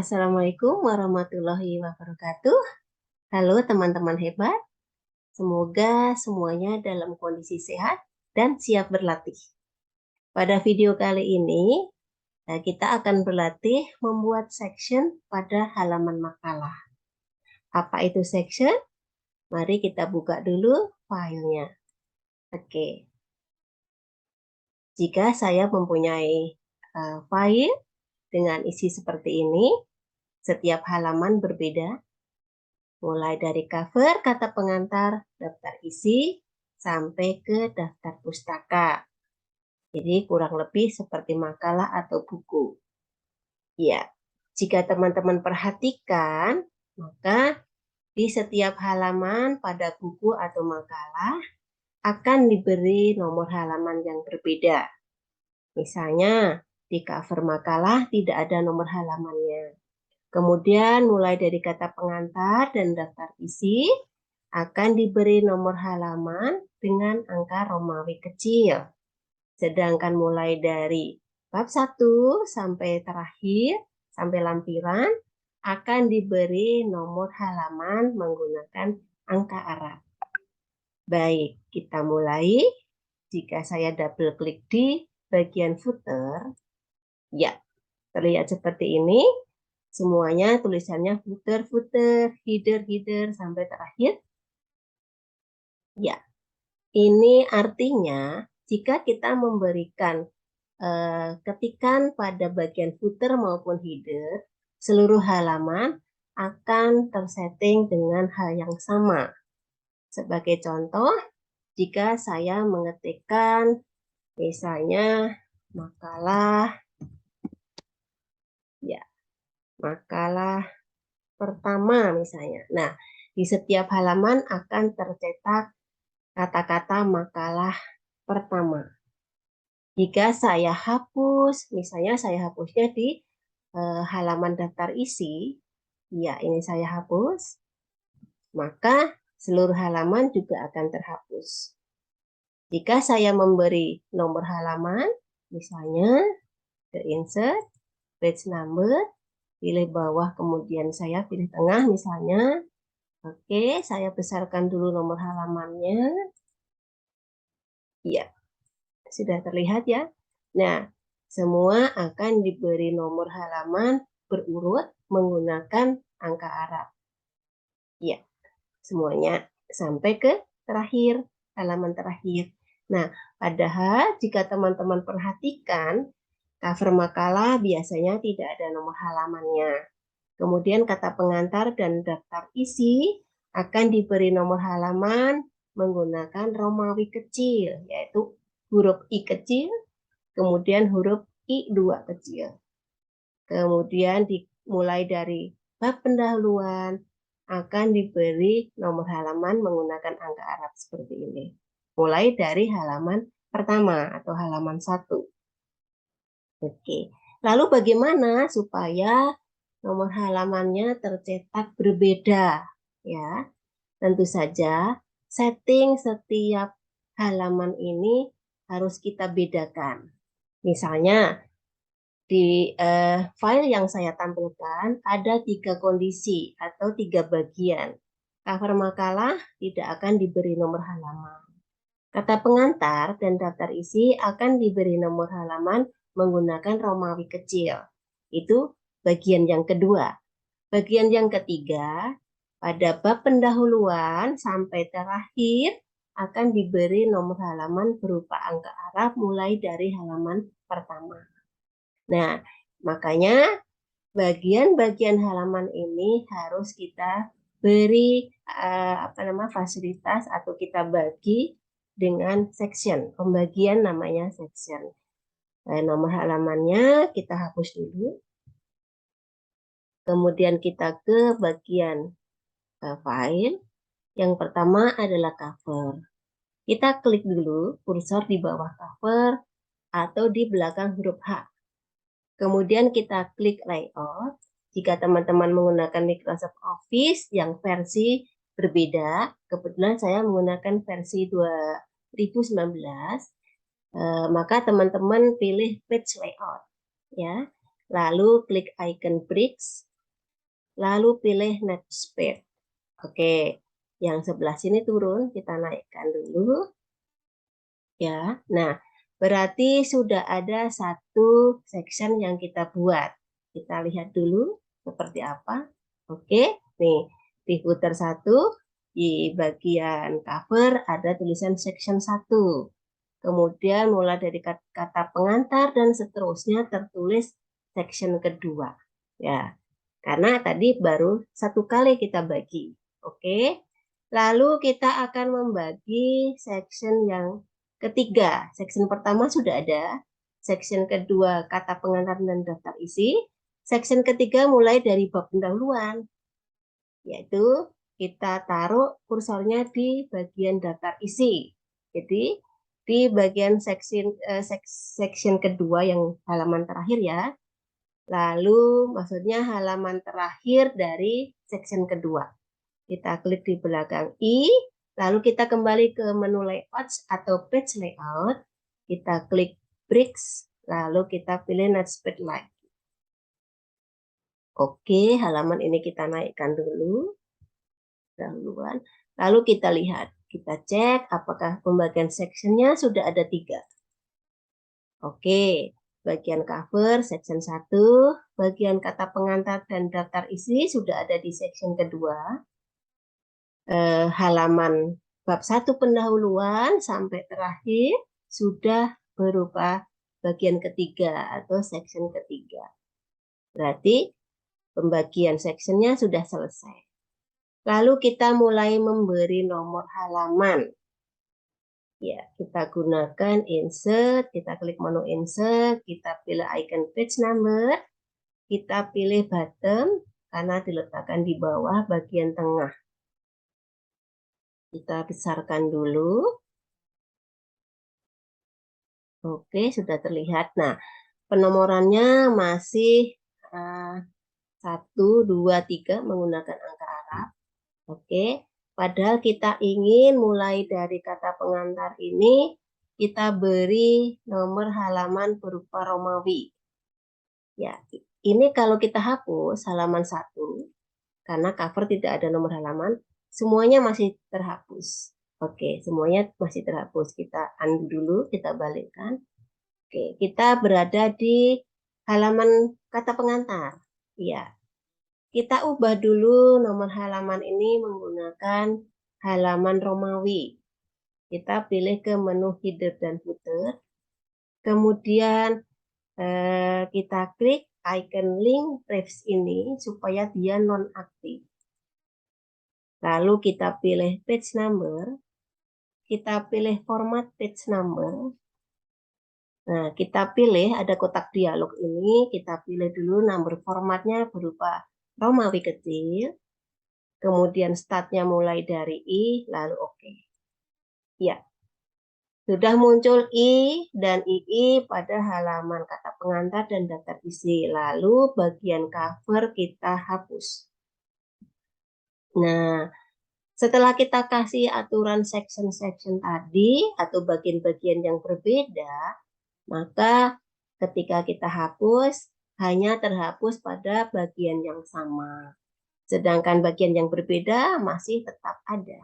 Assalamualaikum warahmatullahi wabarakatuh. Halo teman-teman hebat, semoga semuanya dalam kondisi sehat dan siap berlatih. Pada video kali ini, kita akan berlatih membuat section pada halaman makalah. Apa itu section? Mari kita buka dulu filenya. Oke. Jika saya mempunyai file dengan isi seperti ini, setiap halaman berbeda, mulai dari cover, kata pengantar, daftar isi, sampai ke daftar pustaka. Jadi kurang lebih seperti makalah atau buku. Ya, jika teman-teman perhatikan, maka di setiap halaman pada buku atau makalah akan diberi nomor halaman yang berbeda. Misalnya, di cover makalah tidak ada nomor halamannya. Kemudian mulai dari kata pengantar dan daftar isi akan diberi nomor halaman dengan angka Romawi kecil. Sedangkan mulai dari bab 1 sampai terakhir, sampai lampiran, akan diberi nomor halaman menggunakan angka Arab. Baik, kita mulai. Jika saya double klik di bagian footer, ya, terlihat seperti ini. Semuanya tulisannya footer, footer, header, header, sampai terakhir. Ya, ini artinya jika kita memberikan ketikan pada bagian footer maupun header, seluruh halaman akan tersetting dengan hal yang sama. Sebagai contoh, jika saya mengetikkan misalnya makalah, ya, makalah pertama misalnya. Nah, di setiap halaman akan tercetak kata-kata makalah pertama. Jika saya hapus, misalnya saya hapusnya di halaman daftar isi, ya ini saya hapus, maka seluruh halaman juga akan terhapus. Jika saya memberi nomor halaman, misalnya ke insert, page number, pilih bawah, kemudian saya pilih tengah misalnya. Oke, saya besarkan dulu nomor halamannya. Iya, sudah terlihat ya. Nah, semua akan diberi nomor halaman berurut menggunakan angka Arab. Iya, semuanya sampai ke terakhir, halaman terakhir. Nah, padahal jika teman-teman perhatikan, cover makalah biasanya tidak ada nomor halamannya. Kemudian kata pengantar dan daftar isi akan diberi nomor halaman menggunakan Romawi kecil, yaitu huruf I kecil, kemudian huruf I2 kecil. Kemudian dimulai dari bab pendahuluan akan diberi nomor halaman menggunakan angka Arab seperti ini. Mulai dari halaman pertama atau halaman 1. Oke. Lalu bagaimana supaya nomor halamannya tercetak berbeda? Ya, tentu saja setting setiap halaman ini harus kita bedakan. Misalnya di file yang saya tampilkan ada 3 kondisi atau 3 bagian. Cover makalah tidak akan diberi nomor halaman. Kata pengantar dan daftar isi akan diberi nomor halaman menggunakan Romawi kecil. Itu bagian yang kedua. Bagian yang ketiga, pada bab pendahuluan sampai terakhir akan diberi nomor halaman berupa angka Arab mulai dari halaman pertama. Nah, makanya bagian-bagian halaman ini harus kita beri fasilitas atau kita bagi dengan section. Pembagian namanya section. Nomor halamannya kita hapus dulu. Kemudian kita ke bagian file. Yang pertama adalah cover. Kita klik dulu kursor di bawah cover atau di belakang huruf H. Kemudian kita klik layout. Jika teman-teman menggunakan Microsoft Office yang versi berbeda, kebetulan saya menggunakan versi 2019, maka teman-teman pilih page layout, ya. Lalu klik icon bricks lalu pilih Next Page. Oke, yang sebelah sini turun, kita naikkan dulu. Ya, nah berarti sudah ada satu section yang kita buat. Kita lihat dulu seperti apa. Oke, nih di footer 1, di bagian cover ada tulisan section 1. Kemudian mulai dari kata pengantar dan seterusnya tertulis section kedua. Ya, karena tadi baru satu kali kita bagi. Oke, lalu kita akan membagi section yang ketiga. Section pertama sudah ada, section kedua kata pengantar dan daftar isi, section ketiga mulai dari bab pendahuluan, yaitu kita taruh kursornya di bagian daftar isi. Jadi di bagian section kedua yang halaman terakhir ya. Lalu maksudnya halaman terakhir dari section kedua. Kita klik di belakang I, lalu kita kembali ke menu layout atau page layout. Kita klik bricks, lalu kita pilih next page lagi. Oke, halaman ini kita naikkan dulu. Dahuluan. Lalu kita lihat, kita cek apakah pembagian sectionnya sudah ada 3. Oke, bagian cover section 1, bagian kata pengantar dan daftar isi sudah ada di section kedua. Halaman bab 1 pendahuluan sampai terakhir sudah berupa bagian ketiga atau section ketiga. Berarti pembagian sectionnya sudah selesai. Lalu kita mulai memberi nomor halaman. Ya, kita gunakan insert, kita klik menu insert, kita pilih icon page number, kita pilih bottom karena diletakkan di bawah bagian tengah. Kita besarkan dulu. Oke, sudah terlihat. Nah, penomorannya masih 1, 2, 3 menggunakan angka Arab. Oke, padahal kita ingin mulai dari kata pengantar ini kita beri nomor halaman berupa Romawi. Ya, ini kalau kita hapus halaman 1, karena cover tidak ada nomor halaman, semuanya masih terhapus. Oke, semuanya masih terhapus. Kita undo dulu, kita balikkan. Oke, kita berada di halaman kata pengantar. Ya, kita ubah dulu nomor halaman ini menggunakan halaman Romawi. Kita pilih ke menu header dan footer. Kemudian kita klik icon link refs ini supaya dia nonaktif. Lalu kita pilih page number. Kita pilih format page number. Nah, kita pilih ada kotak dialog ini. Kita pilih dulu number formatnya berupa Romawi kecil. Kemudian startnya mulai dari I, lalu oke. Ya, sudah muncul I dan II pada halaman kata pengantar dan daftar isi. Lalu bagian cover kita hapus. Nah, setelah kita kasih aturan section-section tadi atau bagian-bagian yang berbeda, maka ketika kita hapus, hanya terhapus pada bagian yang sama. Sedangkan bagian yang berbeda masih tetap ada.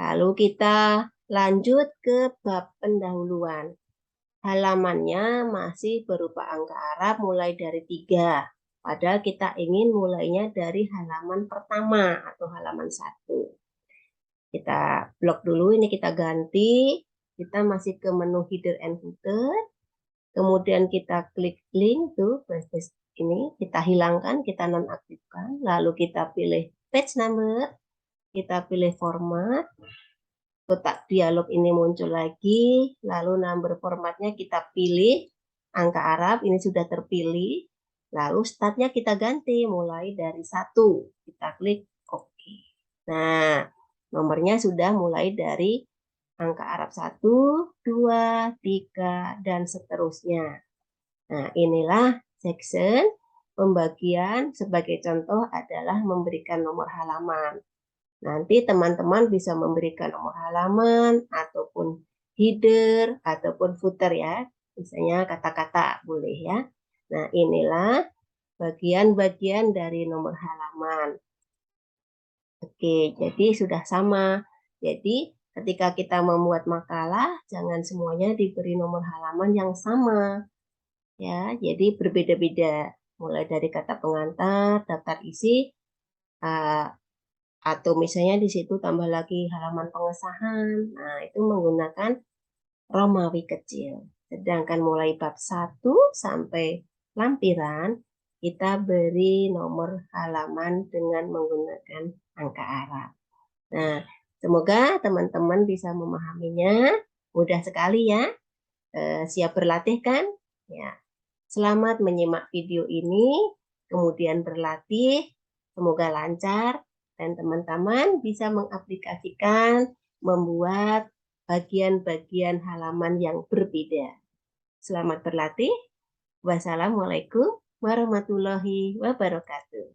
Lalu kita lanjut ke bab pendahuluan. Halamannya masih berupa angka Arab mulai dari 3. Padahal kita ingin mulainya dari halaman pertama atau halaman 1. Kita blok dulu, ini kita ganti. Kita masih ke menu header and footer. Kemudian kita klik link tuh, ini kita hilangkan, kita nonaktifkan. Lalu kita pilih page number, kita pilih format. Kotak dialog ini muncul lagi, lalu number formatnya kita pilih angka Arab, ini sudah terpilih. Lalu startnya kita ganti mulai dari 1. Kita klik OK. Nah, nomornya sudah mulai dari angka Arab 1, 2, 3, dan seterusnya. Nah, inilah section pembagian. Sebagai contoh adalah memberikan nomor halaman. Nanti teman-teman bisa memberikan nomor halaman, ataupun header, ataupun footer ya. Misalnya kata-kata boleh ya. Nah, inilah bagian-bagian dari nomor halaman. Oke, jadi sudah sama. Jadi ketika kita membuat makalah, jangan semuanya diberi nomor halaman yang sama. Ya, jadi berbeda-beda. Mulai dari kata pengantar, daftar isi, atau misalnya di situ tambah lagi halaman pengesahan. Nah, itu menggunakan Romawi kecil. Sedangkan mulai bab 1 sampai lampiran, kita beri nomor halaman dengan menggunakan angka Arab. Nah, semoga teman-teman bisa memahaminya. Mudah sekali ya. Siap berlatih kan? Ya. Selamat menyimak video ini, kemudian berlatih. Semoga lancar dan teman-teman bisa mengaplikasikan membuat bagian-bagian halaman yang berbeda. Selamat berlatih. Wassalamualaikum warahmatullahi wabarakatuh.